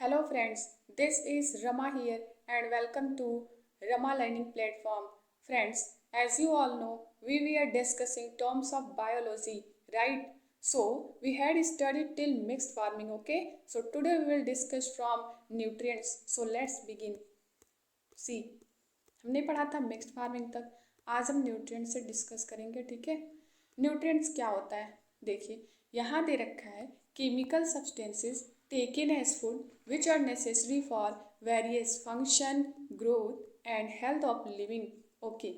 Hello friends, this is Rama here and welcome to Rama Learning Platform. Friends, as you all know, we were discussing terms of biology, right? So, we had studied till mixed farming, okay? So, today we will discuss from nutrients. So, let's begin. See, हमने पढ़ा था mixed farming तक। आज हम nutrients से discuss करेंगे, ठीक है। न्यूट्रिएंट्स क्या होता है, देखिए यहाँ दे रखा है chemical substances taken as food which are necessary for various function growth and health of living. Okay,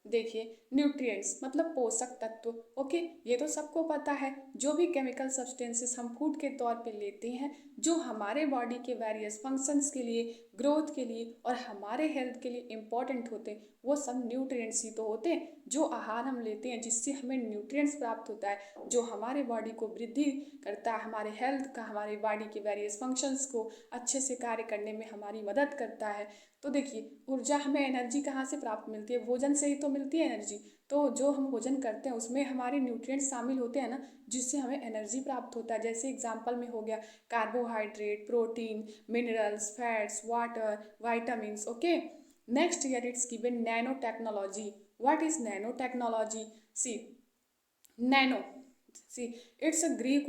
देखिए न्यूट्रिएंट्स मतलब पोषक तत्व। ओके, ये तो सबको पता है, जो भी केमिकल सब्सटेंसेस हम फूड के तौर पे लेते हैं जो हमारे बॉडी के वेरियस फंक्शंस के लिए, ग्रोथ के लिए और हमारे हेल्थ के लिए इम्पॉर्टेंट होते हैं, वो सब न्यूट्रिएंट्स ही तो होते हैं। जो आहार हम लेते हैं जिससे हमें न्यूट्रिएंट्स प्राप्त होता है, जो हमारे बॉडी को वृद्धि करता है, हमारे हेल्थ का, हमारे बॉडी के वेरियस फंक्शंस को अच्छे से कार्य करने में हमारी मदद करता है। तो देखिए ऊर्जा, हमें एनर्जी कहाँ से प्राप्त मिलती है? भोजन से ही तो मिलती है एनर्जी। तो जो हम भोजन करते हैं उसमें हमारे न्यूट्रिएंट्स शामिल होते हैं ना, जिससे हमें एनर्जी प्राप्त होता है। जैसे एग्जांपल में हो गया carbohydrate, protein, minerals, fats, water, vitamin. Okay, next year it's given nano technology. What is nano technology? See, nano, see it's a Greek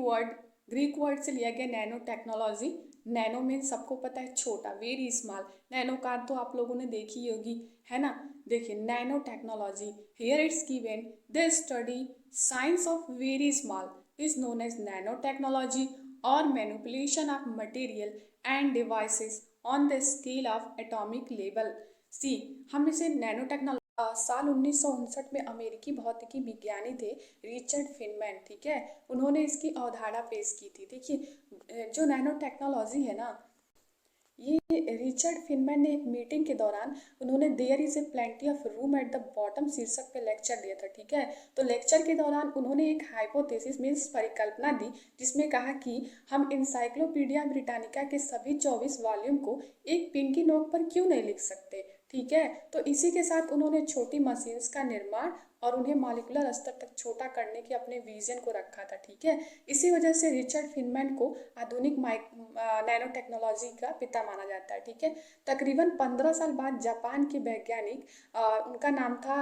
word से लिया गया नैनो टेक्नोलॉजी। नैनो मीन सबको पता है छोटा, वेरी स्मॉल। नैनो कार तो आप लोगों ने देखी होगी, है ना। देखिए nano technology, here it's given the study science of very small is known as nano technology और manipulation of material and devices on the scale of atomic level. See, हम इसे नैनो टेक्नोलॉजी साल 1959 में अमेरिकी भौतिकी विज्ञानी थे रिचर्ड फिनमैन, ठीक है, उन्होंने इसकी अवधारणा पेश की थी। देखिए जो नैनो टेक्नोलॉजी है ना, ये रिचर्ड फिनमैन ने एक मीटिंग के दौरान उन्होंने there is a plenty of room at the bottom शीर्षक पे लेक्चर दिया था, ठीक है। तो लेक्चर के दौरान उन्होंने एक हाइपोथेसिस मीन्स परिकल्पना दी, जिसमें कहा कि हम इंसाइक्लोपीडिया ब्रिटानिका के सभी 24 वॉल्यूम को एक पिन की नोक पर क्यों नहीं लिख सकते, ठीक है। तो इसी के साथ उन्होंने छोटी मशीन्स का निर्माण और उन्हें मॉलिक्यूलर स्तर तक छोटा करने के अपने विजन को रखा था, ठीक है। इसी वजह से रिचर्ड फिनमैन को आधुनिक नैनो टेक्नोलॉजी का पिता माना जाता है, ठीक है। तकरीबन 15 साल बाद जापान के वैज्ञानिक, उनका नाम था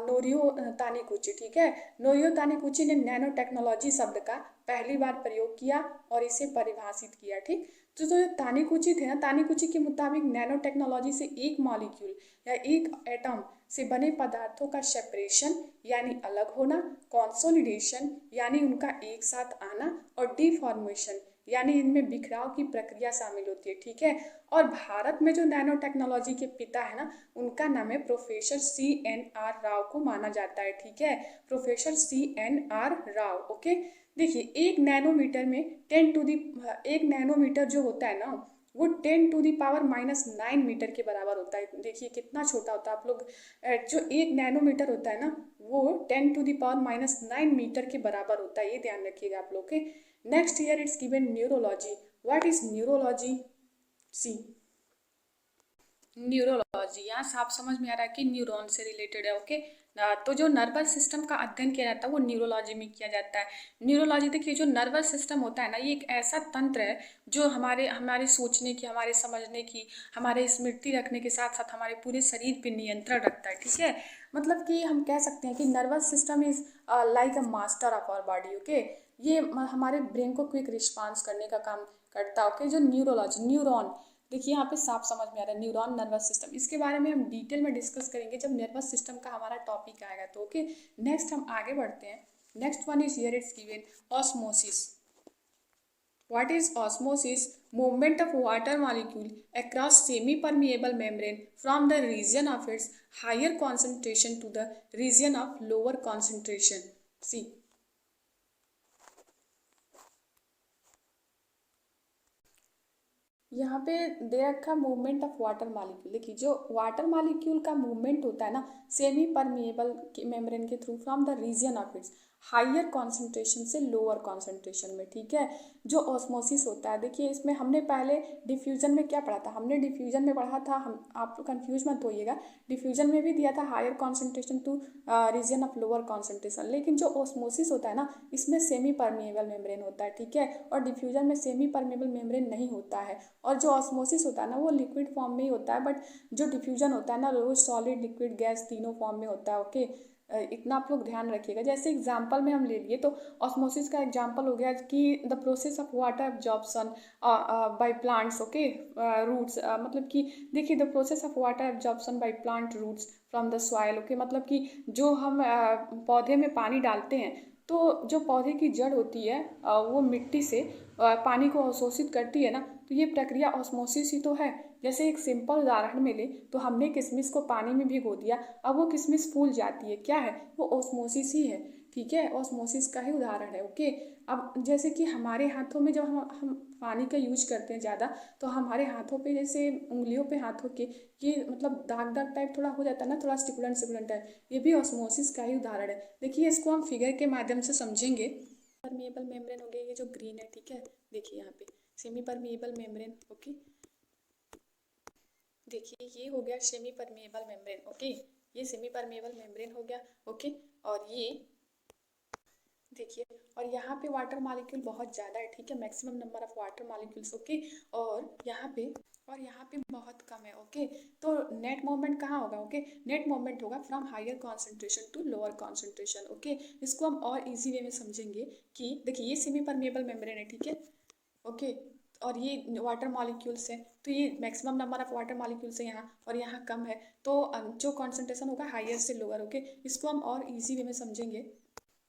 नोरियो तानिकुची, ठीक है। नोरियो तानिकुची ने नैनो टेक्नोलॉजी शब्द का पहली बार प्रयोग किया और इसे परिभाषित किया, ठीक। तो जो तानिकुची थे ना, तानिकुची के मुताबिक नैनो टेक्नोलॉजी से एक मॉलिक्यूल या एक एटम से बने पदार्थों का सेपरेशन यानी अलग होना, कंसोलिडेशन यानी उनका एक साथ आना और डिफॉर्मेशन यानी इनमें बिखराव की प्रक्रिया शामिल होती है, ठीक है। और भारत में जो नैनो टेक्नोलॉजी के पिता है ना, उनका नाम है प्रोफेसर CNR राव को माना जाता है, ठीक है। Professor CNR Rao. ओके, देखिए एक नैनोमीटर में 1 नैनोमीटर जो होता है ना, वो 10⁻⁻⁹ मीटर के बराबर होता है। देखिए कितना छोटा होता है। आप लोग जो 1 नैनोमीटर होता है ना, वो 10⁻⁹ मीटर के बराबर होता है, ये ध्यान रखिएगा आप लोग के। Next year it's given neurology. What is neurology? See, neurology यहाँ साफ समझ में आ रहा है कि न्यूरॉन से रिलेटेड है। ओके, तो जो नर्वस सिस्टम का अध्ययन किया जाता है वो न्यूरोलॉजी में किया जाता है। न्यूरोलॉजी, देखिए जो नर्वस सिस्टम होता है ना, ये एक ऐसा तंत्र है जो हमारे हमारे सोचने की, हमारे समझने की, हमारे स्मृति रखने के साथ साथ हमारे पूरे शरीर पर नियंत्रण रखता है, ठीक है। मतलब कि हम कह सकते हैं कि nervous system is like a master of our body. Okay, ये हमारे ब्रेन को क्विक रिस्पॉन्स करने का काम करता है। ओके, जो न्यूरोलॉजी, न्यूरॉन, देखिए यहाँ पे साफ समझ में आ रहा है न्यूरॉन नर्वस सिस्टम। इसके बारे में हम डिटेल में डिस्कस करेंगे जब नर्वस सिस्टम का हमारा टॉपिक आएगा। तो ओके, नेक्स्ट हम आगे बढ़ते हैं। Next one is here it's given osmosis. What is osmosis? Movement of water molecule across semi permeable membrane from the region of its higher concentration to the region of lower concentration. See, यहाँ पे दे रखा movement of water molecule. देखिए जो water molecule का movement होता है ना, semi permeable membrane के through from the region of its higher concentration से लोअर कॉन्सेंट्रेशन में, ठीक है। जो ऑस्मोसिस होता है, देखिए इसमें हमने पहले डिफ्यूजन में क्या पढ़ा था, हमने डिफ्यूजन में पढ़ा था, हम आप कंफ्यूज मत होइएगा, डिफ्यूजन में भी दिया था higher concentration to region of lower concentration, लेकिन जो ऑस्मोसिस होता है ना, इसमें सेमी परमिएबल मेम्ब्रेन होता है, ठीक है। और डिफ्यूजन में सेमी परमिएबल मेम्ब्रेन नहीं होता है। और जो ऑस्मोसिस होता है ना, वो लिक्विड फॉर्म में ही होता है, बट जो डिफ्यूजन होता है ना, वो सॉलिड लिक्विड गैस तीनों फॉर्म में होता है, ओके। इतना आप लोग ध्यान रखिएगा। जैसे एग्जाम्पल में हम ले लिए तो ऑस्मोसिस का एग्जाम्पल हो गया कि the process of water absorption by plants, okay, roots, मतलब कि देखिए the process of water absorption by plant roots from the soil, okay, मतलब कि जो हम पौधे में पानी डालते हैं, तो जो पौधे की जड़ होती है वो मिट्टी से पानी को अवशोषित करती है ना, तो ये प्रक्रिया ऑस्मोसिस ही तो है। जैसे एक सिंपल उदाहरण में ले तो हमने किशमिश को पानी में भिगो दिया, अब वो किशमिश फूल जाती है, क्या है वो, ऑस्मोसिस ही है, ठीक है, ऑस्मोसिस का ही उदाहरण है, ओके। अब जैसे कि हमारे हाथों में जब हम पानी का यूज करते हैं ज़्यादा, तो हमारे हाथों पे जैसे उंगलियों पे हाथों के ये मतलब दाग दाग टाइप थोड़ा हो जाता है ना, थोड़ा सिकुड़न सिकुड़न टाइप, ये भी ऑस्मोसिस का ही उदाहरण है। देखिए इसको हम फिगर के माध्यम से समझेंगे। परमिएबल मेम्ब्रेन हो गया ये जो ग्रीन है, ठीक है, देखिए यहाँ पे सेमी परमिएबल मेम्ब्रेन, ओके। देखिए ये हो गया सेमी परमिएबल मेम्ब्रेन, ओके, ये सेमी परमिएबल मेम्ब्रेन हो गया, ओके। और ये देखिए, और यहाँ पे वाटर मॉलिक्यूल बहुत ज़्यादा है, ठीक है, maximum number of water molecules, okay. और यहाँ पे बहुत कम है, ओके। तो नेट मोमेंट कहाँ होगा, ओके, नेट मोमेंट होगा from higher concentration to lower concentration, okay. इसको हम और इजी वे में समझेंगे कि देखिए ये सेमी परमिएबल मेम्ब्रेन है, ठीक है, ओके। और ये वाटर मॉलिक्यूल्स हैं, तो ये maximum number of water molecules है यहाँ, और यहाँ कम है, तो जो कॉन्सेंट्रेशन होगा हायर से लोअर, ओके। इसको हम और इजी वे में समझेंगे।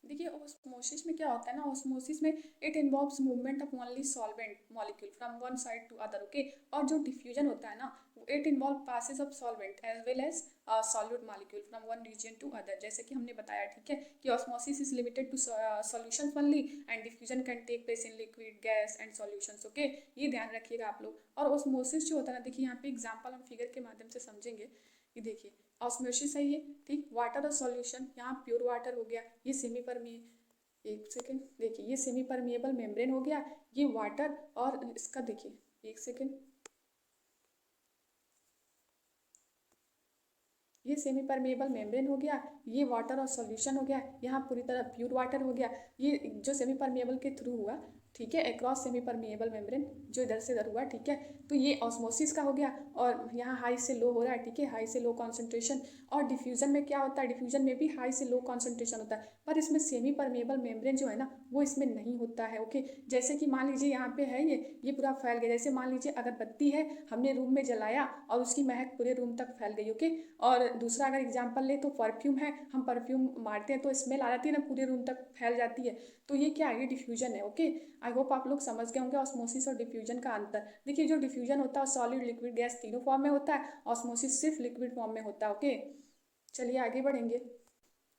देखिए ऑस्मोसिस में क्या होता है ना, ऑस्मोसिस में it involves movement of only solvent molecule from one side to other, okay. और जो डिफ्यूजन होता है ना, it involve passes of solvent as well as solute molecule from one region to other, जैसे कि हमने बताया, ठीक है, कि osmosis is limited to solutions only and diffusion can take place in liquid gas and solutions, okay. ये ध्यान रखिएगा आप लोग। और ऑस्मोसिस जो होता है ना, देखिए यहाँ पे एग्जाम्पल हम फिगर के माध्यम से समझेंगे कि देखिए ऑस्मोसिस है ये, ठीक, वाटर और सॉल्यूशन, यहाँ प्योर वाटर हो गया, ये सेमी परमी, एक सेकेंड, देखिए ये सेमी परमिएबल मेम्ब्रेन हो गया, ये वाटर, और इसका देखिए एक सेकेंड, ये सेमी परमिएबल मेम्ब्रेन हो गया, ये वाटर और सॉल्यूशन हो गया, यहाँ पूरी तरह प्योर वाटर हो गया, ये जो सेमी परमिएबल के थ्रू हुआ, ठीक है, अक्रॉस सेमी परमिएबल मेम्ब्रेन जो इधर से इधर हुआ, ठीक है। तो ये ऑस्मोसिस का हो गया, और यहाँ हाई से लो हो रहा है, ठीक है, हाई से लो कॉन्सेंट्रेशन। और डिफ्यूजन में क्या होता है, डिफ्यूजन में भी हाई से लो कॉन्सेंट्रेशन होता है, पर इसमें सेमी परमिएबल मेम्ब्रेन जो है ना, वो इसमें नहीं होता है, ओके। जैसे कि मान लीजिए यहाँ पे है ये पूरा फैल गया, जैसे मान लीजिए अगरबत्ती है, हमने रूम में जलाया और उसकी महक पूरे रूम तक फैल गई, ओके। और दूसरा अगर एग्जाम्पल ले तो परफ्यूम है, हम परफ्यूम मारते हैं तो स्मेल आ जाती है ना, पूरे रूम तक फैल जाती है, तो ये क्या है, ये डिफ्यूजन है, ओके। आई होप आप लोग समझ गए होंगे ऑस्मोसिस और डिफ्यूजन का अंतर। देखिए जो डिफ्यूजन होता है सॉलिड लिक्विड गैस तीनों फॉर्म में होता है, ऑस्मोसिस सिर्फ लिक्विड फॉर्म में होता है, ओके। चलिए आगे बढ़ेंगे।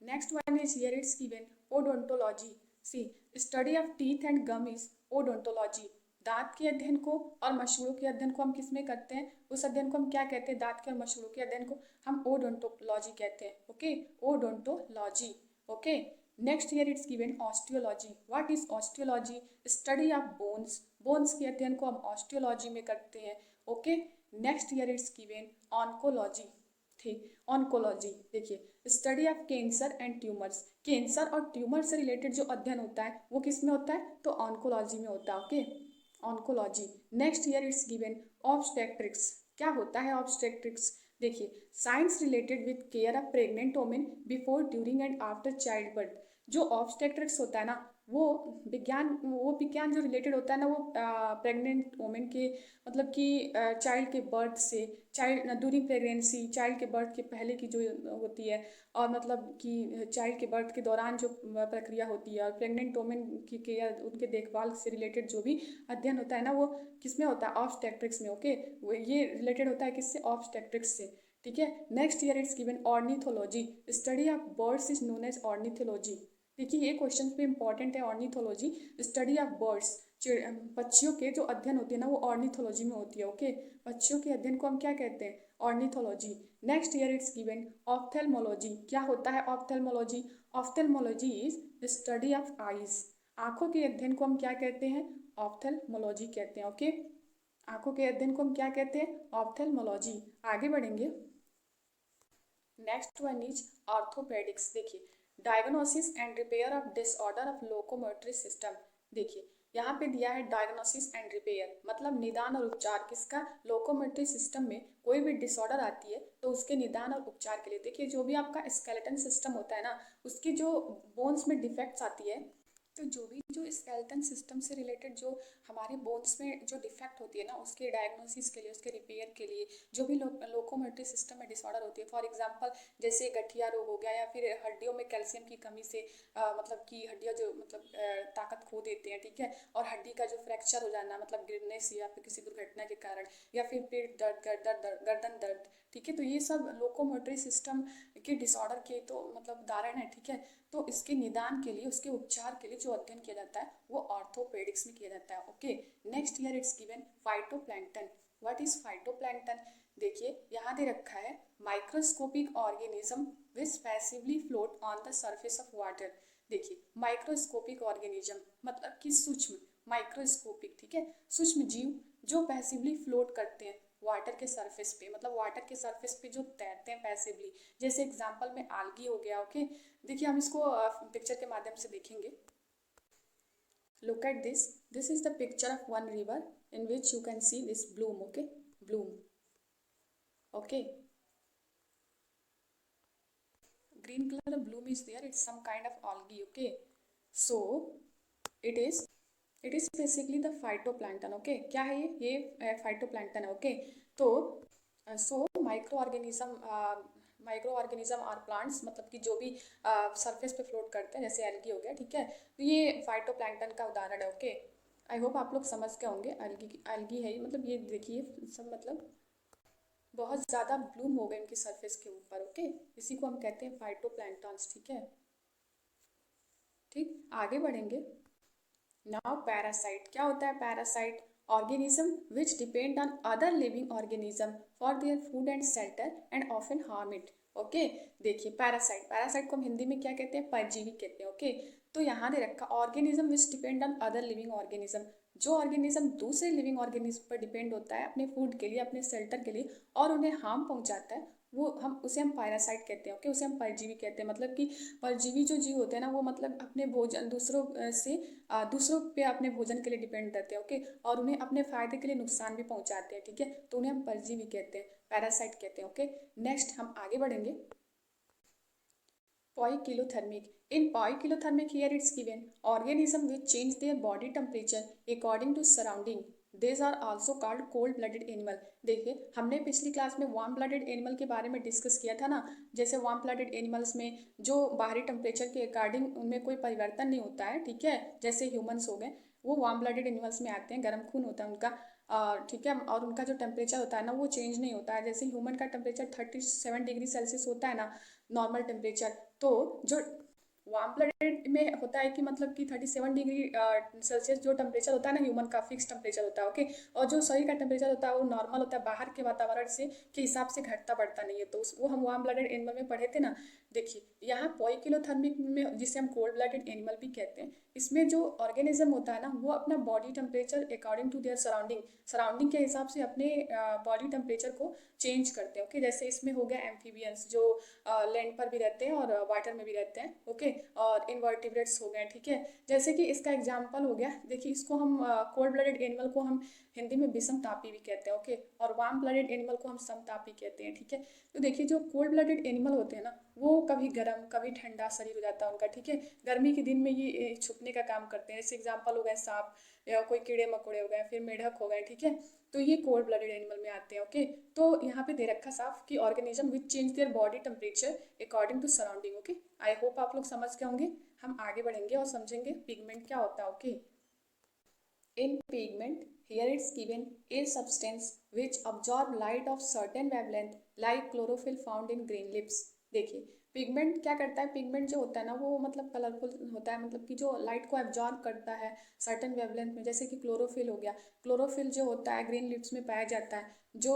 Next one is here it's given odontology. See study of teeth and gum is odontology. दांत के अध्ययन को और मसूड़ों के अध्ययन को हम किस में करते हैं, उस अध्ययन को हम क्या कहते हैं, दांत के और मसूड़ों के अध्ययन को हम ओडोंटोलॉजी कहते हैं, okay, odontology, okay. Next year it's given osteology. What is osteology, study of bones, bones के अध्ययन को हम ऑस्टियोलॉजी में करते हैं, okay. Next year it's given oncology, ठीक, ऑन्कोलॉजी, देखिए study of cancer and tumours, cancer और ट्यूमर से रिलेटेड जो अध्ययन होता है वो किस में होता है, तो ऑन्कोलॉजी में होता है, okay, oncology. Next year it's given obstetrics. क्या होता है ऑब्स्टेट्रिक्स, देखिए science related with care of pregnant women before during and after child birth. जो ऑब्स्टेट्रिक्स होता है ना, वो विज्ञान जो रिलेटेड होता है ना, वो प्रेग्नेंट वोमेन के मतलब कि चाइल्ड के बर्थ से, चाइल्ड ड्यूरिंग प्रेगनेंसी, चाइल्ड के बर्थ के पहले की जो होती है, और मतलब कि चाइल्ड के बर्थ के दौरान जो प्रक्रिया होती है, और प्रेग्नेंट वोमेन की केयर, उनके देखभाल से रिलेटेड जो भी अध्ययन होता है ना, वो किस में होता है, ऑब्स्टेट्रिक्स में, ओके। वो ये रिलेटेड होता है किससे, ऑब्स्टेट्रिक्स से, ठीक है। Next year it's given ornithology. Study of birds is known as ornithology. देखिए ये क्वेश्चन पे इंपॉर्टेंट है, ऑर्निथोलॉजी, स्टडी ऑफ बर्ड्स, पक्षियों के जो अध्ययन होती है ना वो ऑर्निथोलॉजी में होती है। ओके, पक्षियों के अध्ययन को हम क्या कहते हैं? Ornithology. Next year it's given ophthalmology. क्या होता है ophthalmology? Ophthalmology is the study of eyes. आंखों के अध्ययन को हम क्या कहते हैं? ऑप्थेल्मोलॉजी कहते हैं। ओके, आंखों के अध्ययन को हम क्या कहते हैं? ऑप्थेल्मोलॉजी। आगे बढ़ेंगे। Next one is orthopaedics. देखिए, diagnosis and repair of disorder of locomotory system. देखिए यहाँ पे दिया है डायग्नोसिस एंड रिपेयर, मतलब निदान और उपचार किसका? लोकोमोटरी सिस्टम में कोई भी डिसऑर्डर आती है तो उसके निदान और उपचार के लिए। देखिए जो भी आपका स्केलेटन सिस्टम होता है ना, उसकी जो बोन्स में डिफेक्ट्स आती है, तो जो स्केलेटन सिस्टम से रिलेटेड जो हमारे बोन्स में जो डिफेक्ट होती है ना, उसके डायग्नोसिस के लिए, उसके रिपेयर के लिए, जो भी लोकोमोटरी सिस्टम में डिसऑर्डर होती है, फॉर एग्जांपल जैसे गठिया रोग हो गया, या फिर हड्डियों में कैल्शियम की कमी से मतलब कि हड्डियाँ जो मतलब ताकत खो देते हैं, ठीक है, और हड्डी का जो फ्रैक्चर हो जाना, मतलब गिरने से या फिर किसी दुर्घटना के कारण, या फिर पेट दर्द, गर्दन दर्द, ठीक है, तो ये सब लोकोमोटरी सिस्टम के डिसऑर्डर के तो मतलब उदाहरण है। ठीक है, तो इसके निदान के लिए, उसके उपचार के लिए जो अध्ययन किया जाता है वो ऑर्थोपेडिक्स में किया जाता है। Okay, next year it's given phytoplankton. What is phytoplankton? देखिए यहाँ दे रखा है microscopic organism which passively float on the surface of water. देखिए माइक्रोस्कोपिक ऑर्गेनिज्म मतलब कि सूक्ष्म, माइक्रोस्कोपिक, ठीक है, सूक्ष्म जीव जो पैसिवली फ्लोट करते हैं वाटर के सरफेस पे, मतलब वाटर के सरफेस पे जो तैरते हैं पैसिवली। जैसे एग्जांपल में आल्गी हो गया। ओके, देखिए हम इसको पिक्चर के माध्यम से देखेंगे। Look at this is the picture of one river in which you can see this Bloom. Okay, Bloom. Okay, green color bloom is there, it's some kind of algae. Okay, so it is basically the phytoplankton. Okay, क्या है ये phytoplankton है। okay, तो so micro organism और plants मतलब कि जो भी सरफेस पे फ्लोट करते हैं, जैसे एल्गी हो गया, ठीक है, तो ये फाइटोप्लैंक्टन का उदाहरण है। ओके, आई होप आप लोग समझ गए होंगे। एल्गी है ये, मतलब ये देखिए सब मतलब बहुत ज़्यादा ब्लूम हो गए इनकी सरफेस के ऊपर। ओके, इसी को हम कहते हैं फाइटोप्लैंक्टन्स। ठीक है, ठीक, आगे बढ़ेंगे। Now parasite. क्या होता है parasite? Organism which depend on other living organism for their food and shelter and often harm it. Okay, देखिए पैरासाइट को हम हिंदी में क्या कहते हैं? परजीवी कहते हैं। ओके, तो यहाँ दे रखा organism which depend on other living organism, जो ऑर्गेनिज्म दूसरे लिविंग ऑर्गेनिज्म पर डिपेंड होता है अपने फूड के लिए, अपने शेल्टर के लिए, और उन्हें हार्म पहुंचाता है, वो हम उसे हम पैरासाइट कहते हैं। ओके, उसे हम परजीवी कहते हैं। मतलब कि परजीवी जो जीव होते हैं ना, वो मतलब अपने भोजन दूसरों पे अपने भोजन के लिए डिपेंड रहते हैं। ओके, और उन्हें अपने फायदे के लिए नुकसान भी पहुंचाते हैं। ठीक है, तो उन्हें हम परजीवी कहते हैं, पैरासाइट कहते हैं। ओके, नेक्स्ट हम आगे बढ़ेंगे। Poikilothermic. In poikilothermic, here it's given organism which change their body temperature according to surrounding. These are also called cold-blooded animal. देखिए हमने पिछली क्लास में वार्म ब्लडेड एनिमल के बारे में डिस्कस किया था ना, जैसे वार्म ब्लडेड एनिमल्स में जो बाहरी टेम्परेचर के अकॉर्डिंग उनमें कोई परिवर्तन नहीं होता है, ठीक है, जैसे ह्यूमंस हो गए, वो वार्म ब्लडेड एनिमल्स में आते हैं, गर्म खून होता है उनका, ठीक है, और उनका जो टेम्परेचर होता है ना वो चेंज नहीं होता है। जैसे ह्यूमन का टेम्परेचर 37 डिग्री सेल्सियस होता है ना, नॉर्मल टेम्परेचर, तो जो वार्म ब्लडेड में होता है कि मतलब कि 37 डिग्री सेल्सियस जो टेम्परेचर होता है ना ह्यूमन का फिक्स टेम्परेचर होता है। ओके, और जो शरीर का टेम्परेचर होता है वो नॉर्मल होता है, बाहर के वातावरण से के हिसाब से घटता बढ़ता नहीं है, तो वो हम वार्म ब्लडेड एनिमल में पढ़े थे ना। देखिए यहाँ पोइकिलोथर्मिक में, जिसे हम कोल्ड ब्लडेड एनिमल भी कहते हैं, इसमें जो ऑर्गेनिज्म होता है ना वो अपना body temperature according to their surrounding के हिसाब से अपने बॉडी टेम्परेचर को चेंज करते हैं। ओके, जैसे इसमें हो गया एम्फीबियंस जो लैंड पर भी रहते हैं और वाटर में भी रहते हैं। ओके, और इनवर्टिब्रेट्स हो गए, ठीक है, जैसे कि इसका एग्जांपल हो गया। देखिए इसको हम कोल्ड ब्लडेड एनिमल को हम हिंदी में विषम तापी भी कहते हैं। ओके, और वार्म ब्लडेड एनिमल को हम समतापी कहते हैं। ठीक है, तो देखिए जो कोल्ड ब्लडेड एनिमल होते हैं ना वो कभी गर्म कभी ठंडा शरीर हो जाता है उनका। ठीक है, गर्मी के दिन में ये छुपने का काम करते हैं, जैसे एग्जाम्पल हो गए सांप, या कोई कीड़े मकोड़े हो गए, फिर मेढक हो गए, ठीक है, तो ये कोल्ड ब्लडेड एनिमल में आते हैं। ओके, तो यहाँ पे दे रखा साफ कि organism which change their body temperature according to surrounding. Okay, I hope आप लोग समझ गए होंगे। हम आगे बढ़ेंगे और समझेंगे पिगमेंट क्या होता है। Okay, in pigment here it's given a substance which absorb light of certain wavelength like chlorophyll found in green leaves. देखिए पिगमेंट क्या करता है, पिगमेंट जो होता है ना वो मतलब कलरफुल होता है, मतलब कि जो लाइट को एब्जॉर्ब करता है सर्टेन वेवलेंथ में, जैसे कि क्लोरोफिल हो गया। क्लोरोफिल जो होता है ग्रीन लीव्स में पाया जाता है, जो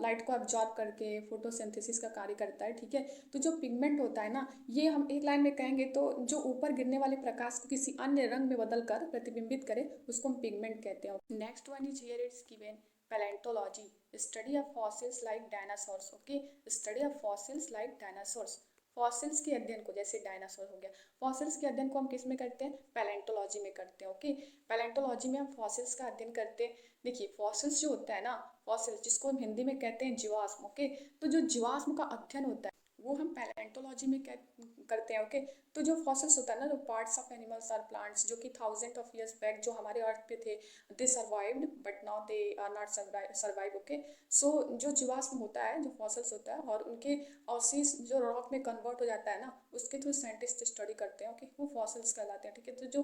लाइट को एब्जॉर्ब करके फोटोसिंथेसिस का कार्य करता है, ठीक है। तो जो पिगमेंट होता है ना, ये हम एक लाइन में कहेंगे तो जो ऊपर गिरने वाले प्रकाश को किसी अन्य रंग में बदल कर प्रतिबिंबित करे उसको हम पिगमेंट कहते हैं। Next one is here it's given palaeontology, study of fossils like dinosaurs. Okay, study of fossils like dinosaurs, fossils के अध्ययन को, जैसे डायनासोर हो गया, फॉसिल्स के अध्ययन को हम किस में करते हैं, पैलेंटोलॉजी में करते हैं। ओके, पैलेंटोलॉजी में हम फॉसिल्स का अध्ययन करते हैं। देखिए फॉसिल्स जो होता है ना, फॉसिल्स जिसको हम हिंदी में कहते हैं जीवाश्म। ओके, तो जो जीवाश्म का अध्ययन होता है वो हम पैलेंटोलॉजी में करते हैं। ओके, तो जो फॉसिल्स होता है ना, जो पार्ट्स ऑफ एनिमल्स और प्लांट्स जो कि थाउजेंड ऑफ ईयर्स बैक जो हमारे अर्थ पे थे, they survived but now they are not survive. Okay, so जो जीवाश्म होता है, जो फॉसिल्स होता है, और उनके ऑसिस जो रॉक में कन्वर्ट हो जाता है ना, उसके थ्रू साइंटिस्ट स्टडी करते हैं। ओके, वो फॉसिल्स कहलाते हैं, ठीक है। तो जो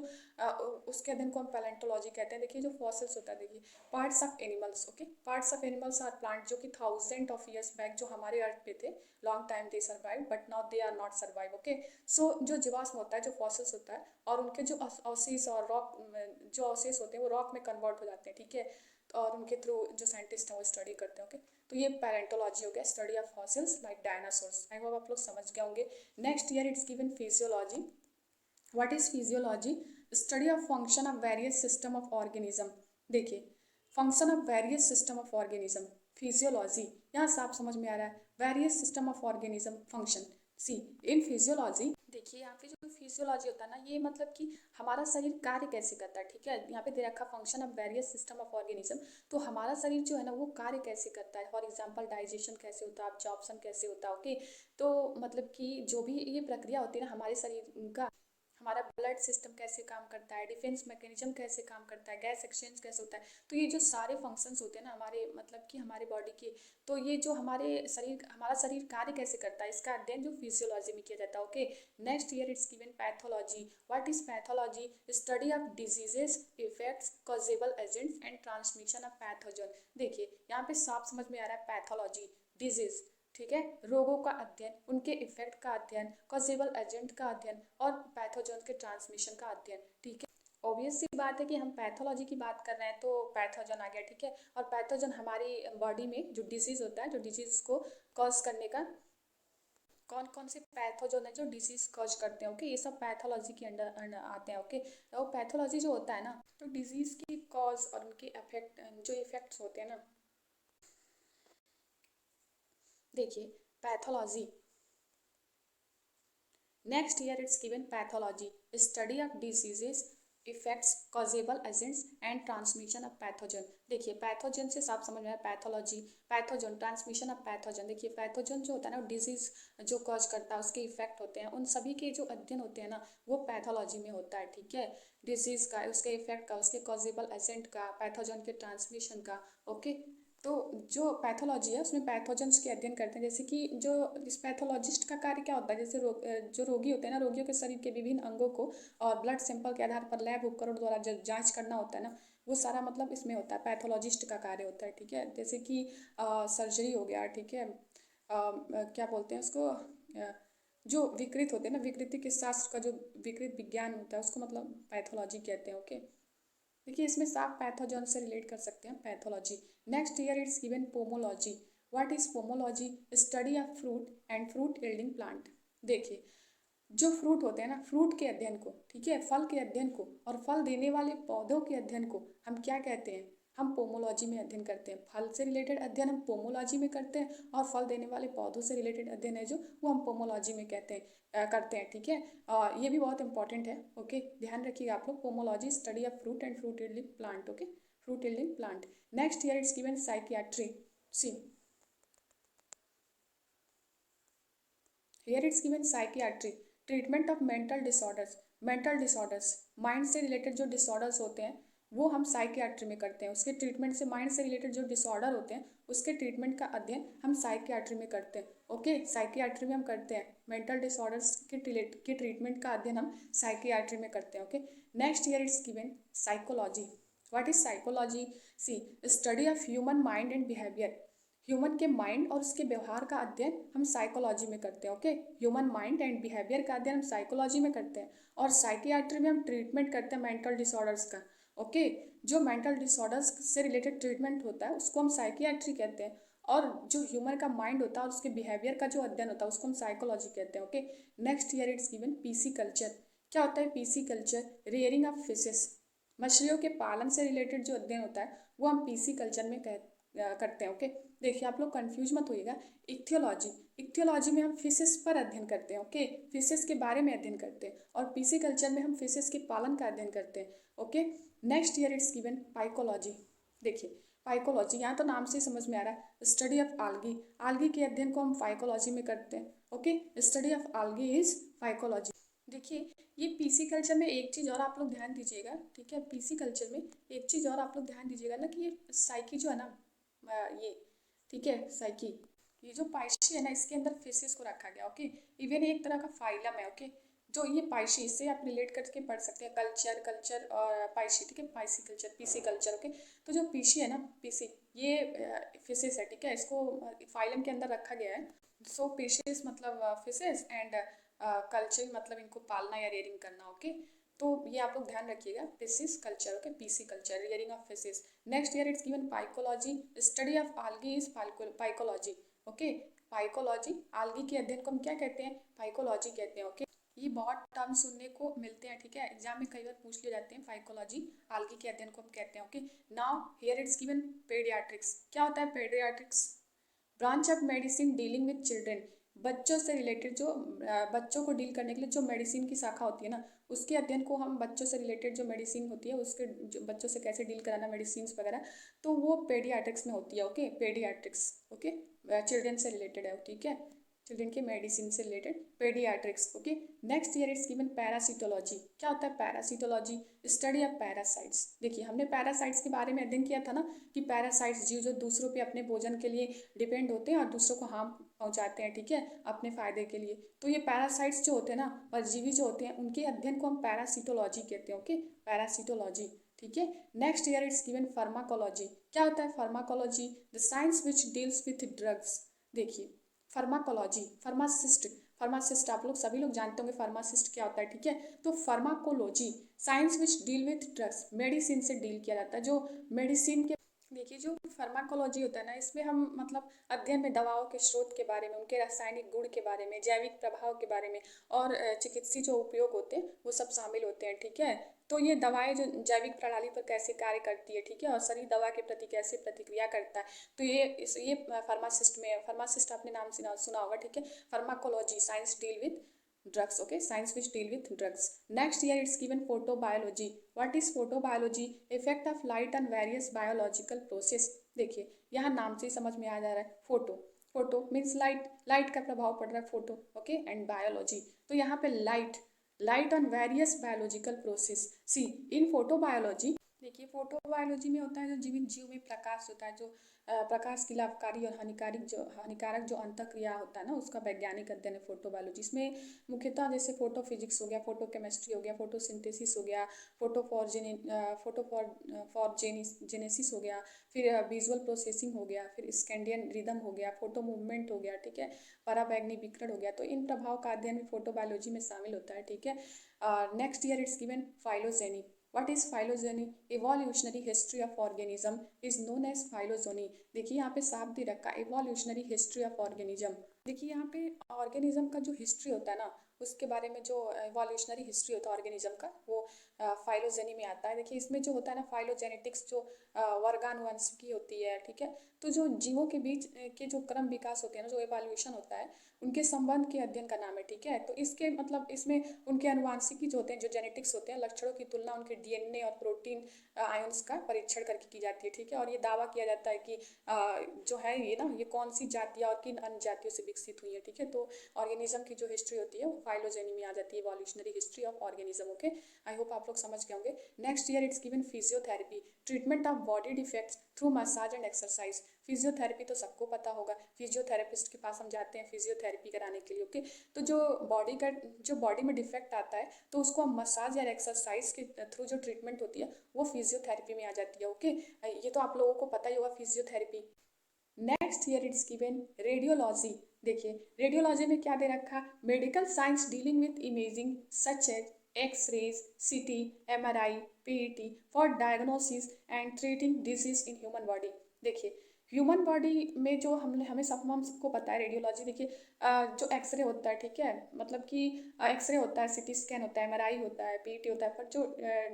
उसके अध्ययन को हम पैलेंटोलॉजी कहते हैं। देखिए जो फॉसिल्स होता है, देखिए parts of animals. Okay, parts of animals are plant जो कि थाउजेंड ऑफ ईयर्स बैक जो हमारे अर्थ पे थे, long time they survive but now they are not survive. Okay, so जो जीवाश्म होता है, जो फॉसिल्स होता है, और उनके जो ऑसिस और रॉक, जो ऑसिस होते हैं वो रॉक में कन्वर्ट हो जाते हैं, ठीक है। और उनके थ्रू जो साइंटिस्ट हैं वो स्टडी करते हैं। ओके, तो ये पैलेंटोलॉजी हो गया, study of fossils like dinosaurs. I hope आप लोग समझ गए होंगे। Next year it's given physiology. What is physiology, study of function of various system of organism. देखिए function of various system of organism, physiology, यहाँ साफ समझ में आ रहा है, various system of organism function. See in physiology, देखिए यहाँ पे जो फिजियोलॉजी होता है ना, ये मतलब कि हमारा शरीर कार्य कैसे करता है, ठीक है। यहाँ पे दे रखा function of various system of organism, तो हमारा शरीर जो है ना वो कार्य कैसे करता है। फॉर एग्जांपल डाइजेशन कैसे होता है, एब्जॉर्प्शन कैसे होता है। ओके, तो मतलब कि जो भी ये प्रक्रिया होती है ना हमारे शरीर का, हमारा ब्लड सिस्टम कैसे काम करता है, डिफेंस मैकेनिज्म कैसे काम करता है, गैस एक्सचेंज कैसे होता है, तो ये जो सारे फंक्शंस होते हैं ना हमारे मतलब कि हमारे बॉडी के, तो ये जो हमारा शरीर कार्य कैसे करता है, इसका अध्ययन जो फिजियोलॉजी में किया जाता है। Okay, next year it's given pathology. What is pathology, study of diseases, effects, causable agents and transmission of pathogen. देखिए यहाँ पे साफ समझ में आ रहा है, पैथोलॉजी डिजीज, ठीक है, रोगों का अध्ययन, उनके इफेक्ट का अध्ययन, कॉजेबल एजेंट का अध्ययन, और पैथोजन के ट्रांसमिशन का अध्ययन, ठीक है। ऑब्वियस सी बात है कि हम पैथोलॉजी की बात कर रहे हैं तो पैथोजन आ गया, ठीक है। और पैथोजन हमारी बॉडी में जो डिजीज होता है, जो डिजीज को कॉज करने का, कौन कौन से पैथोजन है जो डिजीज कॉज करते हैं। ओके, ये सब पैथोलॉजी के अंडर आते हैं। ओके, तो पैथोलॉजी जो होता है ना, तो डिजीज की कॉज और उनके इफेक्ट, जो इफेक्ट्स होते हैं ना, देखिए pathology, next year it's given pathology, study of diseases, effects, causable agents and transmission of pathogen. देखिए पैथोजन से साफ समझ में आया, pathology, pathogen, transmission of pathogen. देखिए पैथोजन जो होता है ना, डिजीज जो कॉज करता है, उसके इफेक्ट होते हैं, उन सभी के जो अध्ययन होते हैं ना वो पैथोलॉजी में होता है, ठीक है। डिजीज का, उसके इफेक्ट का, उसके कॉजेबल एजेंट का, पैथोजन के ट्रांसमिशन का। ओके, तो जो पैथोलॉजी है उसमें पैथोजेंस के अध्ययन करते हैं, जैसे कि जो इस पैथोलॉजिस्ट का कार्य क्या होता है, जैसे जो रोगी होते हैं ना, रोगियों के शरीर के विभिन्न अंगों को और ब्लड सैंपल के आधार पर लैब उपकरण द्वारा जांच करना होता है ना, वो सारा मतलब इसमें होता है, पैथोलॉजिस्ट का कार्य होता है, ठीक है। जैसे कि सर्जरी हो गया, ठीक है, क्या बोलते हैं उसको, जो विकृत होते हैं ना, विकृति के शास्त्र का जो विकृत विज्ञान होता है उसको मतलब पैथोलॉजी कहते हैं। ओके, देखिए इसमें साफ पैथोजन से रिलेट कर सकते हैं pathology. Next year it's given pomology. What is pomology, study of fruit and fruit yielding plant. देखिए जो फ्रूट होते हैं ना, फ्रूट के अध्ययन को, ठीक है, फल के अध्ययन को और फल देने वाले पौधों के अध्ययन को हम क्या कहते हैं, हम पोमोलॉजी में अध्ययन करते हैं। फल से रिलेटेड अध्ययन हम पोमोलॉजी में करते हैं, और फल देने वाले पौधों से रिलेटेड अध्ययन है जो वो हम पोमोलॉजी में करते हैं, ठीक है। ये भी बहुत इंपॉर्टेंट है। ओके, ध्यान रखिएगा आप लोग, pomology study of fruit and fruit yielding plant. Okay, fruit yielding plant. Next year it's given psychiatry. See here it's given psychiatry, treatment of mental disorders. Mental disorders, mind से related जो disorders होते हैं वो हम psychiatry में करते हैं, उसके ट्रीटमेंट से, माइंड से रिलेटेड जो डिसऑर्डर होते हैं उसके ट्रीटमेंट का अध्ययन हम साइकियाट्री में करते हैं। ओके, साइकियाट्री में हम करते हैं, मेंटल डिसऑर्डर्स के ट्रीटमेंट का अध्ययन हम साइकियाट्री में करते हैं। Okay, next year it's given psychology. What is psychology, see study of human mind and behaviour. Human के माइंड और उसके व्यवहार का अध्ययन हम साइकोलॉजी में करते हैं। Okay, human mind and behaviour का अध्ययन हम साइकोलॉजी में करते हैं। और साइकियाट्री में हम ट्रीटमेंट करते हैं मेंटल डिसऑर्डर्स का। ओके, जो मेंटल डिसऑर्डर्स से रिलेटेड ट्रीटमेंट होता है उसको हम साइकियाट्री कहते हैं। और जो ह्यूमन का माइंड होता है और उसके बिहेवियर का जो अध्ययन होता है उसको हम साइकोलॉजी कहते हैं। Okay, next year it's given PC culture. क्या होता है PC culture? Rearing of fishes, मछलियों के पालन से रिलेटेड जो अध्ययन होता है वो हम पीसी कल्चर में करते हैं। ओके, देखिए आप लोग कंफ्यूज मत होइएगा। इक्थियोलॉजी, इक्थियोलॉजी में हम फिशेस पर अध्ययन करते हैं। ओके, फिशेस के बारे में अध्ययन करते हैं। और पीसी कल्चर में हम फिशेस के पालन का अध्ययन करते हैं। Okay, next year it's given phycology. देखिए पाइकोलॉजी, यहाँ तो नाम से ही समझ में आ रहा है, स्टडी ऑफ आल्गी। आल्गी के अध्ययन को हम फाइकोलॉजी में करते हैं। Okay, study of algae is phycology. देखिए ये पीसी कल्चर में एक चीज़ और आप लोग ध्यान दीजिएगा, ठीक है, पीसी कल्चर में एक चीज़ और आप लोग ध्यान दीजिएगा ना कि ये साइकी जो है ना, ये ठीक है साइकी, ये जो पाइशी है ना इसके अंदर फिशेस को रखा गया। ओके, इवन एक तरह का फाइलम है। ओके, जो ये पाइशी, इससे आप रिलेट करके पढ़ सकते हैं कल्चर, कल्चर और पाइशी, ठीक है, Pisces culture PC culture. Okay, तो जो पीसी है ना, पीसी ये फिशेस है, ठीक है, इसको फाइलम के अंदर रखा गया है। सो फिशेस मतलब फिशेस एंड कल्चर मतलब इनको पालना या रेयरिंग करना। ओके, तो ये आप लोग ध्यान रखिएगा, fishes culture. Okay, pisciculture, rearing of fishes. Next year it's given phycology, study of algae is phycology. Okay, phycology, algae के अध्ययन को हम क्या कहते हैं? पाइकोलॉजी कहते हैं। ओके, ये बहुत टर्म सुनने को मिलते हैं, ठीक है, एग्जाम में कई बार पूछ लिए जाते हैं। फाइकोलॉजी, आल्गी के अध्ययन को हम कहते हैं। Okay, now here it's given paediatrics. क्या होता है paediatrics? Branch of medicine dealing with children, बच्चों से रिलेटेड जो बच्चों को डील करने के लिए जो मेडिसिन की शाखा होती है ना, उसके अध्ययन को हम बच्चों से रिलेटेड जो मेडिसिन होती है उसके बच्चों से कैसे डील कराना मेडिसिन वगैरह, तो वो पेडियाट्रिक्स में होती है। Okay, paediatrics. ओके, चिल्ड्रेन से रिलेटेड है, ठीक है, चिल्ड्रेन के मेडिसिन से related paediatrics. Okay, next year it's given parasitology. क्या होता है पैरासिटोलॉजी? Study of parasites. देखिए हमने पैरासाइट्स के बारे में अध्ययन किया था ना कि पैरासाइट्स जीव जो दूसरों पे अपने भोजन के लिए डिपेंड होते हैं और दूसरों को हार्म पहुंचाते हैं, ठीक है, अपने फायदे के लिए। तो ये पैरासाइट्स जो होते हैं ना, परजीवी जो होते हैं, उनके अध्ययन को हम पैरासिटोलॉजी कहते हैं। ओके, पैरासिटोलॉजी, ठीक है। Next year it's given pharmacology. क्या होता है pharmacology? The science which deals with drugs. देखिए फार्माकोलॉजी, फार्मासिस्ट, फार्मासिस्ट आप लोग सभी लोग जानते होंगे फार्मासिस्ट क्या होता है, ठीक है। तो pharmacology, science which deal with drugs, medicine से डील किया जाता है, जो मेडिसिन के, देखिए जो फार्माकोलॉजी होता है ना, इसमें हम मतलब अध्ययन में दवाओं के स्रोत के बारे में, उनके रासायनिक गुण के बारे में, जैविक प्रभाव के बारे में और चिकित्सीय जो उपयोग होते हैं वो सब शामिल होते हैं, ठीक है। तो ये दवाएं जो जैविक प्रणाली पर कैसे कार्य करती है, ठीक है, और शरीर दवा के प्रति कैसे प्रतिक्रिया करता है, तो ये फार्मासिस्ट में, फार्मासिस्ट आपने नाम सुना होगा, ठीक है। Pharmacology, science deal with drugs. Okay, science which deal with drugs. Next year it's given photobiology. What is photobiology? Effect of light on various biological process. देखिए यहाँ नाम से ही समझ में आ जा रहा है, photo, photo means light, light का प्रभाव पड़ रहा है फोटो। ओके, एंड बायोलॉजी, तो यहाँ पे light, light on various biological process. See in photobiology, देखिए फोटोबायोलॉजी में होता है जो जीवित जीव में प्रकाश होता है, जो प्रकाश की लाभकारी और हानिकारक जो अंतःक्रिया होता है ना, उसका वैज्ञानिक अध्ययन है फोटोबायोलॉजी। इसमें मुख्यतः जैसे फोटो फिजिक्स हो गया, फोटो केमिस्ट्री हो गया, फोटोसिंथेसिस हो गया, फोटोफॉरजेनेसिस हो गया, फिर विजुअल प्रोसेसिंग हो गया, फिर स्कैंडियन रिदम हो गया, फोटो मूवमेंट हो गया, ठीक है, पराबैंगनी विकिरण हो गया। तो इन प्रभाव का अध्ययन भी फोटोबायोलॉजी में शामिल होता है, ठीक है। Next year it's given phylogeny. What is phylogeny? Evolutionary history of organism is known as phylogeny. देखिए यहाँ पे साफ दे रखा है evolutionary history of organism। देखिए यहाँ पे ऑर्गेनिज्म का जो हिस्ट्री होता है ना, उसके बारे में जो एवोल्यूशनरी हिस्ट्री होता है ऑर्गेनिज्म का, वो फाइलोजेनी में आता है। देखिए इसमें जो होता है ना फाइलोजेनेटिक्स, जो वर्गानुवंशिकी होती है, ठीक है, तो जो जीवों के बीच के जो क्रम विकास होते हैं ना, जो एवोल्यूशन होता है, उनके संबंध के अध्ययन का नाम है, ठीक है। तो इसके मतलब इसमें उनके अनुवांशिकी जो होते हैं, जो जेनेटिक्स होते हैं, लक्षणों की तुलना उनके डीएनए और प्रोटीन आयंस का परीक्षण करके की जाती है, ठीक है। और ये दावा किया जाता है कि जो है ये ना, ये कौन सी जातियाँ और किन अन्य जातियों से विकसित हुई है, ठीक है। तो ऑर्गेनिज्म की जो हिस्ट्री होती है वो फाइलोजेनी में आ जाती है, evolutionary history of organism. Okay, I hope आप लोग समझ गए होंगे। Next year it's given physiotherapy, treatment of body defects through massage and exercise. Physiotherapy तो सबको पता होगा, फिजियोथेरेपिस्ट के पास हम जाते हैं फिजियोथेरेपी कराने के लिए। ओके, तो जो बॉडी में डिफेक्ट आता है तो उसको हम मसाज या एक्सरसाइज के थ्रू जो ट्रीटमेंट होती है वो फिजियोथेरेपी में आ जाती है। ओके, ये तो आप लोगों को पता ही होगा physiotherapy. Next year it's given radiology. देखिए रेडियोलॉजी में क्या दे रखा, medical science dealing with imaging such as X-rays, CT, MRI, PET for diagnosis and treating disease in human body. देखिए ह्यूमन बॉडी में जो हम सबको पता है रेडियोलॉजी। देखिए जो एक्सरे होता है, ठीक है, मतलब कि एक्सरे होता है, सीटी स्कैन होता है, एमआरआई होता है, पीईटी होता है, पर जो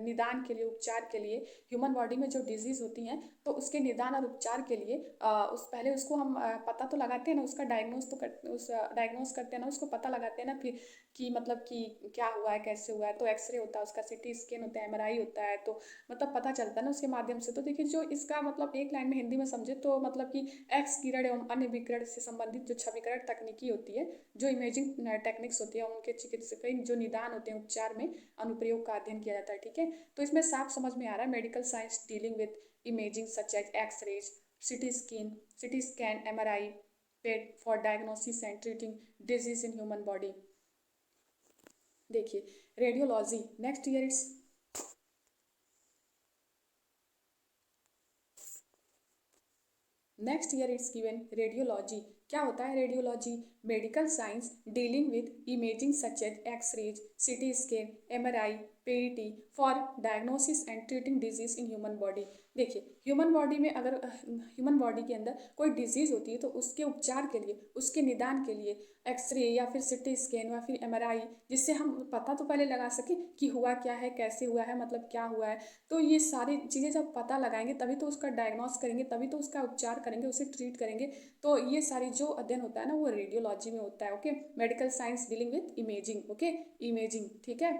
निदान के लिए, उपचार के लिए ह्यूमन बॉडी में जो डिजीज होती हैं तो उसके निदान और उपचार के लिए उस पहले उसको हम पता तो लगाते हैं ना, उसका डायग्नोस तो उस डायग्नोस करते हैं ना, उसको पता लगाते हैं ना, फिर कि मतलब कि क्या हुआ है, कैसे हुआ है। तो एक्सरे होता है, उसका सीटी स्कैन होता है, एमआरआई होता है, तो मतलब पता चलता है ना उसके माध्यम से। तो देखिए जो इसका मतलब एक लाइन में हिंदी में समझे तो मतलब कि एक्स किरण एवं अन्य विकिरण से संबंधित जो छविकरण तकनीकी होती है, जो इमेजिंग टेक्निक्स होती है, उनके चिकित्सकीय जो निदान होते हैं, उपचार में अनुप्रयोग का अध्ययन किया जाता है। ठीक है, तो इसमें साफ समझ में आ रहा है medical science dealing with imaging such as X-rays, CT scan, MRI, PET for diagnosis and treating disease in human body. देखिए radiology next year it's given radiology. क्या होता है radiology, medical science dealing with imaging such as X-rays, CT scan, MRI, PET for diagnosis and treating disease in human body. देखिए human body में अगर human body के अंदर कोई disease होती है तो उसके उपचार के लिए, उसके निदान के लिए एक्सरे या फिर सीटी स्कैन या फिर एमआरआई, जिससे हम पता तो पहले लगा सकें कि हुआ क्या है, कैसे हुआ है, मतलब क्या हुआ है। तो ये सारी चीज़ें जब पता लगाएंगे तभी तो उसका डायग्नोस करेंगे, तभी तो उसका उपचार करेंगे, उसे ट्रीट करेंगे। तो ये सारी जो अध्ययन होता है ना वो रेडियोलॉजी में होता है। Okay, medical science dealing with imaging. Okay, imaging, ठीक है।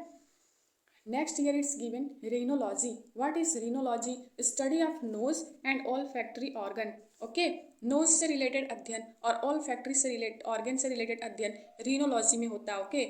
Next year it's given rhinology. What is rhinology, study of nose and olfactory organ. Okay, nose से रिलेटेड अध्ययन और ऑल फैक्ट्री से रिलेटेड ऑर्गन से रिलेटेड अध्ययन rhinology में होता है। Okay,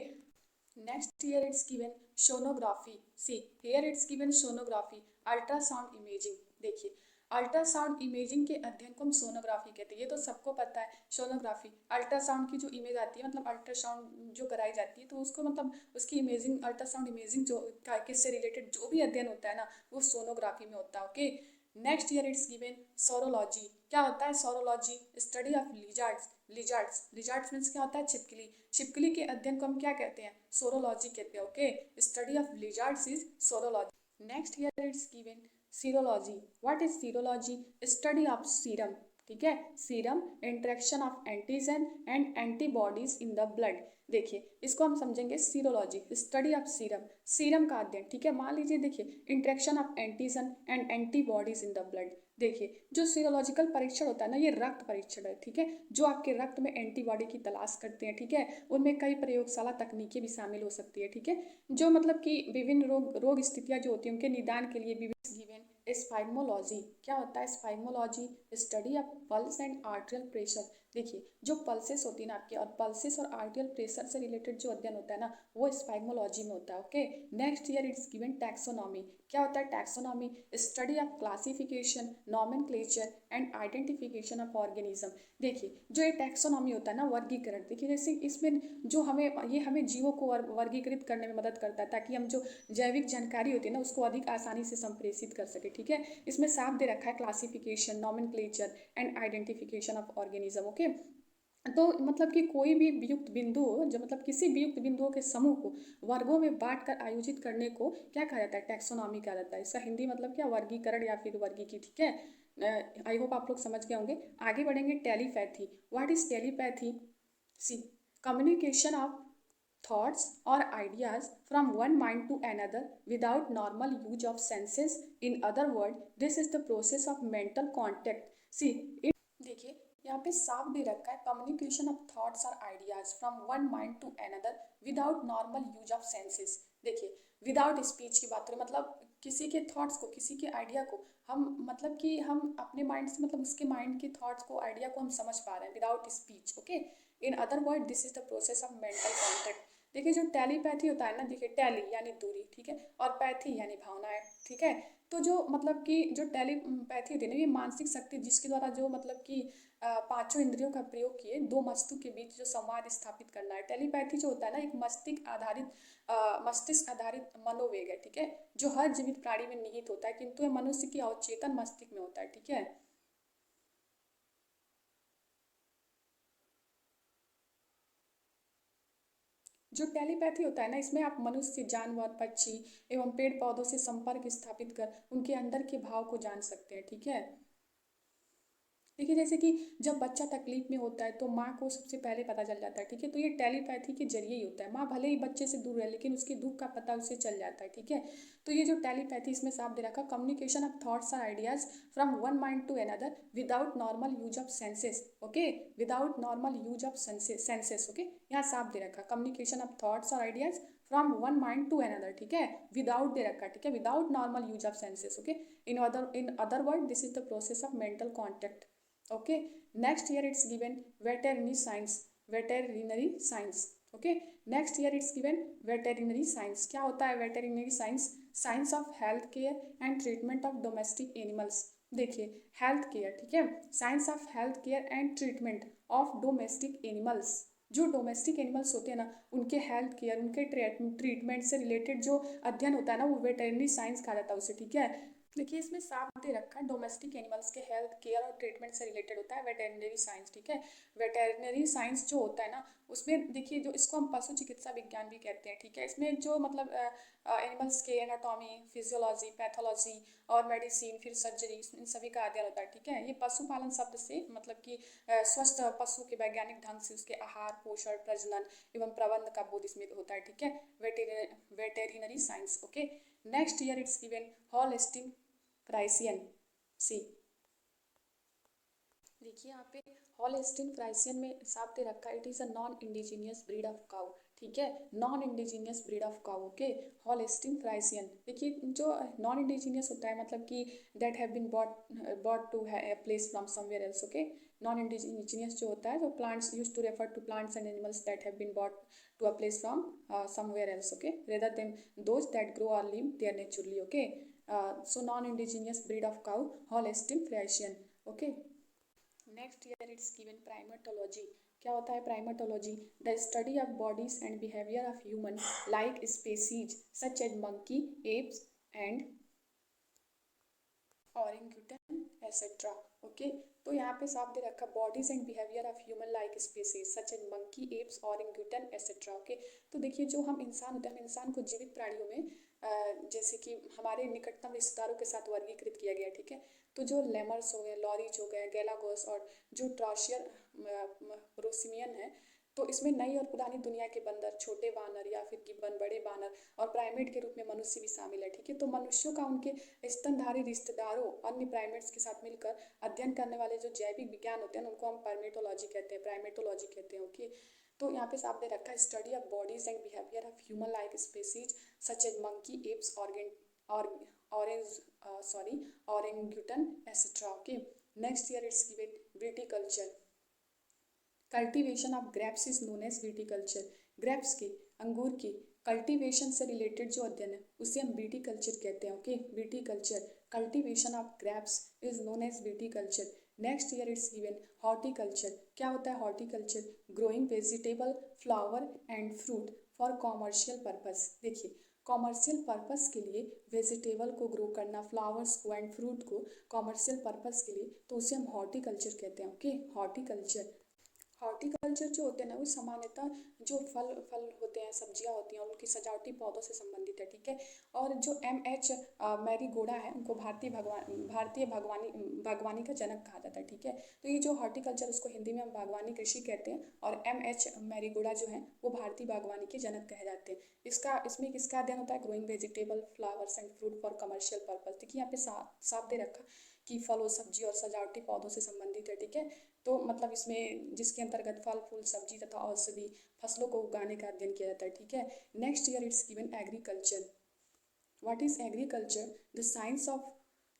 next here it's given sonography। see here it's given sonography, ultrasound imaging. देखिए अल्ट्रासाउंड इमेजिंग के अध्ययन को हम सोनोग्राफी कहते हैं, ये तो सबको पता है। सोनोग्राफी अल्ट्रासाउंड की जो इमेज आती है, मतलब अल्ट्रासाउंड जो कराई जाती है तो उसको मतलब उसकी इमेजिंग, अल्ट्रासाउंड इमेजिंग जो किससे रिलेटेड जो भी अध्ययन होता है ना वो सोनोग्राफी में होता है। Okay, next year it's given saurology. क्या होता है saurology, study of lizards. Lizards means क्या होता है, छिपकली। छिपकली के अध्ययन को हम क्या कहते हैं, सोरोलॉजी कहते हैं। Okay, study of lizards is saurology. Next year it's given serology. What is serology, study of serum. ठीक है, serum interaction of antigen and antibodies in the blood. देखिए इसको हम समझेंगे serology, study of serum, serum का अध्ययन। ठीक है, मान लीजिए देखिए interaction of antigen and antibodies in the blood. देखिए जो सीरोलॉजिकल परीक्षण होता है ना ये रक्त परीक्षण है। ठीक है, जो आपके रक्त में एंटीबॉडी की तलाश करते हैं। ठीक है, उनमें कई प्रयोगशाला तकनीकें भी शामिल हो सकती है। ठीक है, जो मतलब कि विभिन्न रोग स्थितियां जो होती हैं उनके निदान के लिए गिवन स्पाइग्मोलॉजी। क्या होता है sphygmology, study of pulse and arterial pressure. देखिए जो पल्सेस होती है ना आपके, और पल्सेस और आर्टियल प्रेशर से रिलेटेड जो अध्ययन होता है ना वो स्पाइग्मोलॉजी में होता है। Okay, next year it's given taxonomy. क्या होता है taxonomy, study of classification, nomenclature and identification of organism. देखिए जो ये टैक्सोनॉमी होता है ना वर्गीकरण, देखिए जैसे इसमें जो हमें जीवों को वर्गीकृत करने में मदद करता है ताकि हम जो जैविक जानकारी होती है ना उसको अधिक आसानी से संप्रेषित कर सके। ठीक है, इसमें साफ दे रखा है classification, nomenclature and identification of organism. Okay, तो मतलब कि कोई भी वियुक्त बिंदु हो, जो मतलब किसी वियुक्त बिंदुओं के समूह को वर्गों में बांट कर आयोजित करने को क्या कहा जाता है, टैक्सोनॉमी कहा जाता है। इसका हिंदी मतलब क्या, वर्गीकरण या फिर वर्गीकी। ठीक है, आई होप आप लोग समझ गए होंगे। आगे बढ़ेंगे, telepathy. What is telepathy, see communication of thoughts or ideas from one mind to another without normal use of senses। in other words this is the process of mental contact। see it, देखिए यहाँ पे साफ दे रखा है communication of thoughts और ideas from one mind to another without normal use of senses. देखिए without speech की बात करें, मतलब किसी के थॉट्स को, किसी के आइडिया को हम मतलब कि हम अपने माइंड से, मतलब उसके माइंड के थॉट्स को, आइडिया को हम समझ पा रहे हैं without speech. Okay, in other word this is the process of mental contact. देखिए जो टेलीपैथी होता है ना, देखिए टेली यानी दूरी, ठीक है, और पैथी यानी भावनाएं। ठीक है, तो जो मतलब कि जो टेलीपैथी होती है ना ये मानसिक शक्ति जिसके द्वारा जो मतलब कि पांचों इंद्रियों का प्रयोग किए दो मस्तिष्क के बीच जो संवाद स्थापित करना है। टेलीपैथी जो होता है ना एक मस्तिष्क आधारित मनोवेग है। ठीक है, जो हर जीवित प्राणी में निहित होता है, किंतु ये मनुष्य की अवचेतन मस्तिष्क में होता है। ठीक है, जो टेलीपैथी होता है ना, इसमें आप मनुष्य, जानवर, पक्षी एवं पेड़ पौधों से संपर्क स्थापित कर उनके अंदर के भाव को जान सकते हैं। ठीक है, देखिए जैसे कि जब बच्चा तकलीफ में होता है तो माँ को सबसे पहले पता चल जाता है। ठीक है, तो ये टेलीपैथी के जरिए ही होता है। माँ भले ही बच्चे से दूर है लेकिन उसके दुख का पता उसे चल जाता है। ठीक है, तो ये जो टेलीपैथी, इसमें साफ दे रखा, कम्युनिकेशन ऑफ थॉट्स और ideas from one mind to another without normal use of senses. Okay, without normal use of senses. Okay, यहाँ साफ दे रखा, कम्युनिकेशन ऑफ थॉट्स और ideas from one mind to another. ठीक है, विदाउट दे रखा। ठीक है, without normal use of senses. Okay, in other word this is the process of mental contact. Okay, next here it's given veterinary science. Veterinary science. Okay, next here it's given veterinary science. क्या होता है veterinary science? Science of health care and treatment of domestic animals. देखिए health care, ठीक है, science of health care and treatment of domestic animals. जो domestic animals होते हैं ना, उनके हेल्थ केयर, उनके ट्रीटमेंट से रिलेटेड जो अध्ययन होता है ना, वो वेटरनरी साइंस कहा जाता है उसे। ठीक है, देखिए इसमें साफ दे रखा है, डोमेस्टिक एनिमल्स के हेल्थ केयर और ट्रीटमेंट से रिलेटेड होता है वेटरनरी साइंस। ठीक है, वेटरनरी साइंस जो होता है ना, उसमें देखिए जो इसको हम पशु चिकित्सा विज्ञान भी कहते हैं। ठीक है, इसमें जो मतलब एनिमल्स के एनाटॉमी, फिजियोलॉजी, पैथोलॉजी और मेडिसिन, फिर सर्जरी, इन सभी का अध्ययन होता है। ठीक है, ये पशुपालन शब्द से मतलब कि स्वस्थ पशु के वैज्ञानिक ढंग से उसके आहार, पोषण, प्रजनन एवं प्रबंध का बोध इसमें होता है। ठीक है, veterinary science. Okay, next year it's given Holstein Friesian. See, देखिए यहाँ पे होलिस्टिन फ्राइसियन में साफ दे रखा है, it is a non indigenous breed of cow. ठीक है, non indigenous breed of cow. Okay, Holstein Friesian. देखिए जो नॉन इंडिजीनियस होता है मतलब कि that have been bought to place from somewhere else. Okay, non indigenous जो होता है, जो plants use to refer to plants and animals that have been bought to a place from somewhere else. Okay, rather than those that grow और live there naturally. Okay, so non-indigenous breed of cow, Holstein Friesian. Okay, next here it's given primatology. क्या होता है primatology? The study of bodies and behavior of human like species such as monkey, apes and orangutan etc. Okay, तो यहाँ पे साफ दे रखा, bodies and behaviour of human like species such as monkey, apes, orangutan etcetera. Okay, तो देखिए जो हम इंसान होते हैं, हम इंसान को जीवित प्राणियों में जैसे कि हमारे निकटतम रिश्तेदारों के साथ वर्गीकृत किया गया। ठीक है, तो जो लेमर्स हो गए, लॉरीज हो गए, गैलागोस और जो ट्राशियर रोसिमियन है, तो इसमें नई और पुरानी दुनिया के बंदर, छोटे बानर या फिर गिब्बन, बड़े बानर और प्राइमेट के रूप में मनुष्य भी शामिल है। ठीक है, तो मनुष्यों का उनके स्तनधारी रिश्तेदारों अन्य प्राइमेट्स के साथ मिलकर अध्ययन करने वाले जो जैविक विज्ञान होते हैं उनको हम परमेटोलॉजी कहते हैं, प्राइमेटोलॉजी कहते हैं। ओके, तो यहाँ पे साफ दे रखा है, study of bodies and behaviour of human like species such as monkey, apes, orangutan etcetera. Okay, next year it's given viticulture. Cultivation of grapes is known as viticulture. Grapes की, अंगूर की कल्टीवेशन से रिलेटेड जो अध्ययन है उसे हम viticulture कहते हैं। Okay, viticulture, cultivation of grapes is known as viticulture. Next year it's given horticulture. क्या होता है horticulture? Growing vegetable, flower and fruit for commercial purpose. देखिए कॉमर्शियल पर्पस के लिए वेजिटेबल को ग्रो करना, फ्लावर्स को एंड फ्रूट को कॉमर्शियल पर्पस के लिए, तो उसे हम हॉर्टिकल्चर कहते हैं। Okay, horticulture. हॉर्टिकल्चर जो होते हैं ना, वो सामान्यतः जो फल फल होते हैं, सब्जियां होती हैं, उनकी सजावटी पौधों से संबंधित है। ठीक है, और जो M.H. मैरीगोडा है, उनको भारतीय बागवानी का जनक कहा जाता है। ठीक है, तो ये जो हॉर्टिकल्चर, उसको हिंदी में हम बागवानी कृषि कहते हैं, और M.H. मैरीगोडा जो है वो भारतीय बागवानी के जनक कहे जाते हैं। इसमें किसका अध्ययन होता है? Growing vegetable, flowers and fruit for commercial purpose. देखिए यहाँ पे साफ दे रखा कि फलों, सब्जी और सजावटी पौधों से संबंधित है। ठीक है, तो मतलब इसमें जिसके अंतर्गत फल, फूल, सब्जी तथा औषधि फसलों को उगाने का अध्ययन किया जाता है। ठीक है, next year it's given agriculture. What is agriculture?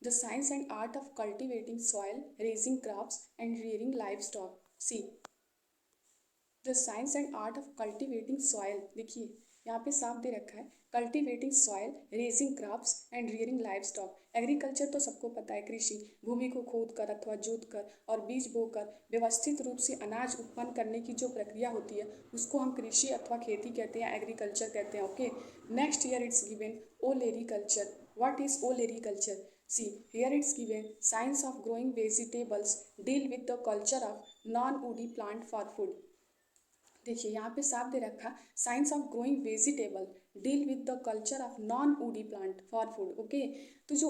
The science and art of cultivating soil, raising crops and rearing live stock. See, the science and art of cultivating soil. देखिए यहाँ पे साफ दे रखा है, cultivating soil, raising crops and rearing live stock. Agriculture तो सबको पता है, कृषि, भूमि को खोद कर अथवा जोत कर और बीज बोकर व्यवस्थित रूप से अनाज उत्पन्न करने की जो प्रक्रिया होती है उसको हम कृषि अथवा खेती कहते हैं, एग्रीकल्चर कहते हैं। Okay, next year it's given olericulture. What is olericulture? See, here it's given science of growing vegetables, deal with the culture of non-woody plant for food. देखिए यहाँ पे साफ दे रखा, science of growing vegetable deal with the culture of non woody plant for food. Okay, तो जो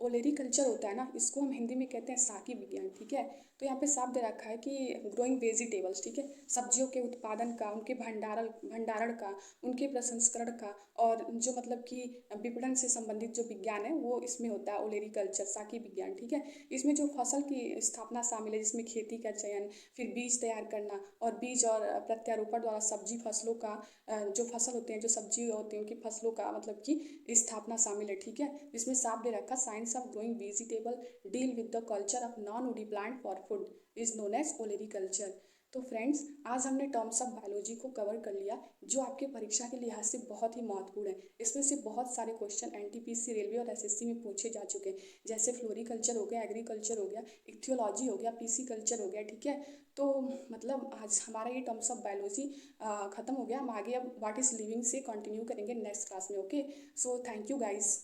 ओलेरी culture होता है ना, इसको हम हिंदी में कहते हैं साकी विज्ञान। ठीक है, तो यहाँ पे साफ दे रखा है कि ग्रोइंग वेजिटेबल्स, ठीक है, सब्जियों के उत्पादन का, उनके भंडारण भंडारण का, उनके प्रसंस्करण का, और जो मतलब कि विपणन से संबंधित जो विज्ञान है वो इसमें होता है, ओलेरी कल्चर साकी विज्ञान। ठीक है, इसमें जो फसल की स्थापना शामिल है, जिसमें खेती का चयन, फिर बीज तैयार करना, और बीज और प्रत्यारोपण द्वारा सब्जी फसलों का जो फसल होते हैं, जो सब्जी होती हैं, उनकी फसलों का मतलब कि स्थापना शामिल है। ठीक है, इसमें साफ दे रखा, science of growing vegetable deal with the culture of non woody plant for food is known as olericulture. तो फ्रेंड्स, आज हमने टर्म्स ऑफ बायोलॉजी को कवर कर लिया, जो आपके परीक्षा के लिहाज से बहुत ही महत्वपूर्ण है। इसमें से बहुत सारे क्वेश्चन एनटीपीसी, रेलवे और एसएससी में पूछे जा चुके हैं, जैसे फ्लोरिकल्चर हो गया, एग्रीकल्चर हो गया, इक्थियोलॉजी हो गया, पीसी कल्चर हो गया। ठीक है, तो मतलब आज हमारा ये टर्म्स ऑफ बायोलॉजी खत्म हो गया। हम आगे अब व्हाट इज लिविंग से कंटिन्यू करेंगे नेक्स्ट क्लास में। Okay, so thank you guys.